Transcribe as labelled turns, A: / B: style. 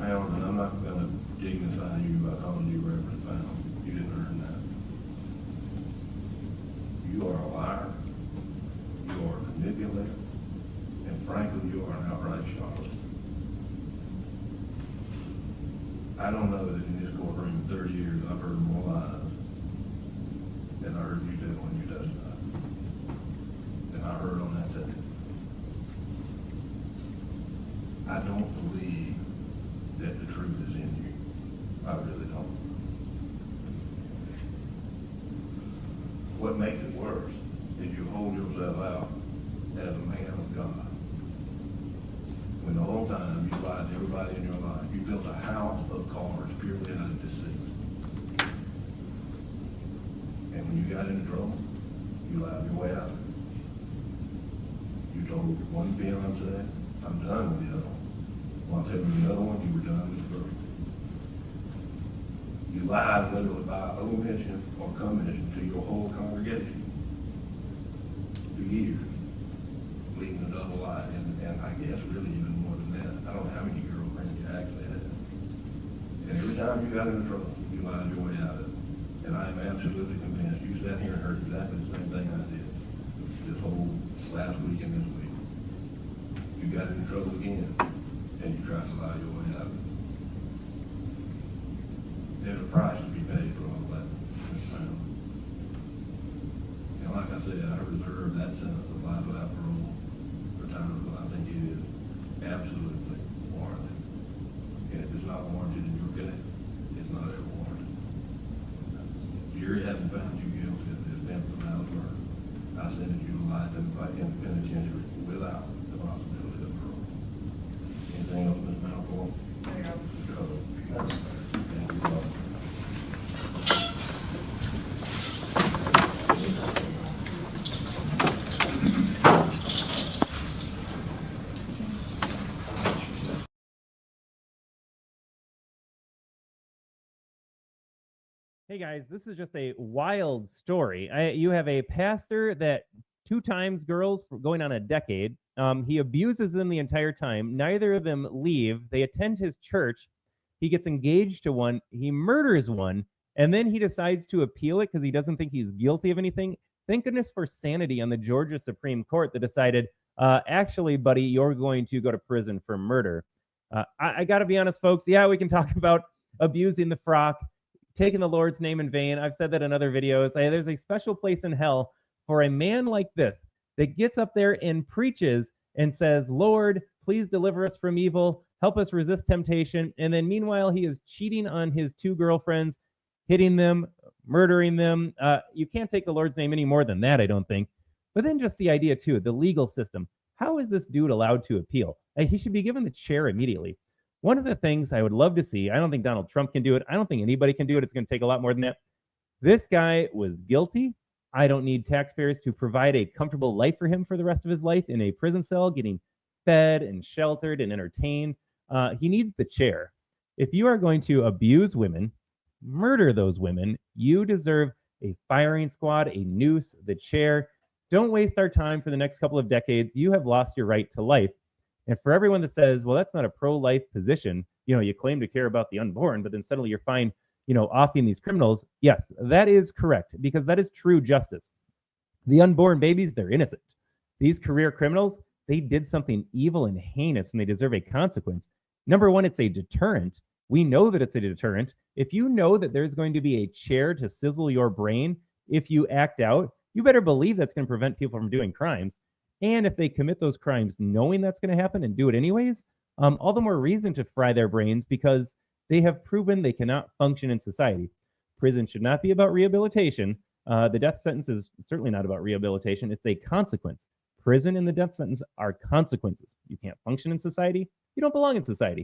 A: Alan, I'm not going to dignify you by calling you Reverend Pound. You didn't earn that. You are a liar. You are a manipulator. And frankly, you are an outright charlatan. I don't know that in this courtroom in 30 years I've heard more lies than I heard you do when you testified, than I heard on that tape. I don't believe that the truth is in you. I really don't. What makes it worse is you hold yourself out as a man of God, when the whole time you lied to everybody in your life. You built a house of cards purely out of deceit. And when you got into trouble, you lied your way out of it. You told one fiance, I'm done with the other one. While telling the other one you were done with the first one. You lied, whether it was by omission or commission, to your whole congregation for years, leading a double lie, and I guess really even more than that. I don't know how many girlfriends you actually had. And every time you got into trouble, you lied your way out of it. And I am absolutely convinced you sat here and heard exactly the same thing I did this whole last week and this week. You got into trouble again, and you tried to lie your way out of it. There's a price to be paid for all that. And like I said, I reserve that sentence of life without parole for times when I think it is absolutely warranted. And if it's not warranted in your case, it's not ever warranted. Jury hasn't found you guilty of the offense of malice murder. I sentence you to life in the penitentiary without the possibility of parole. Anything else, Ms. Malcolm? Thank you.
B: Hey guys, this is just a wild story. You have a pastor that 2 times girls for going on a decade. He abuses them the entire time. Neither of them leave. They attend his church. He gets engaged to one. He murders one. And then he decides to appeal it because he doesn't think he's guilty of anything. Thank goodness for sanity on the Georgia Supreme Court that decided, actually, buddy, you're going to go to prison for murder. I got to be honest, folks. Yeah, we can talk about abusing the frock, taking the Lord's name in vain. I've said that in other videos. There's a special place in hell for a man like this that gets up there and preaches and says, Lord, please deliver us from evil, help us resist temptation. And then meanwhile, he is cheating on his 2 girlfriends, hitting them, murdering them. You can't take the Lord's name any more than that, I don't think. But then just the idea too, the legal system. How is this dude allowed to appeal? He should be given the chair immediately. One of the things I would love to see, I don't think Donald Trump can do it. I don't think anybody can do it. It's going to take a lot more than that. This guy was guilty. I don't need taxpayers to provide a comfortable life for him for the rest of his life in a prison cell, getting fed and sheltered and entertained. He needs the chair. If you are going to abuse women, murder those women, you deserve a firing squad, a noose, the chair. Don't waste our time for the next couple of decades. You have lost your right to life. And for everyone that says, well, that's not a pro-life position, you claim to care about the unborn, but then suddenly you're fine, offing these criminals. Yes, that is correct, because that is true justice. The unborn babies, they're innocent. These career criminals, they did something evil and heinous, and they deserve a consequence. Number one, it's a deterrent. We know that it's a deterrent. If you know that there's going to be a chair to sizzle your brain if you act out, you better believe that's going to prevent people from doing crimes. And if they commit those crimes knowing that's going to happen and do it anyways, all the more reason to fry their brains, because they have proven they cannot function in society. Prison should not be about rehabilitation. The death sentence is certainly not about rehabilitation. It's a consequence. Prison and the death sentence are consequences. You can't function in society. You don't belong in society.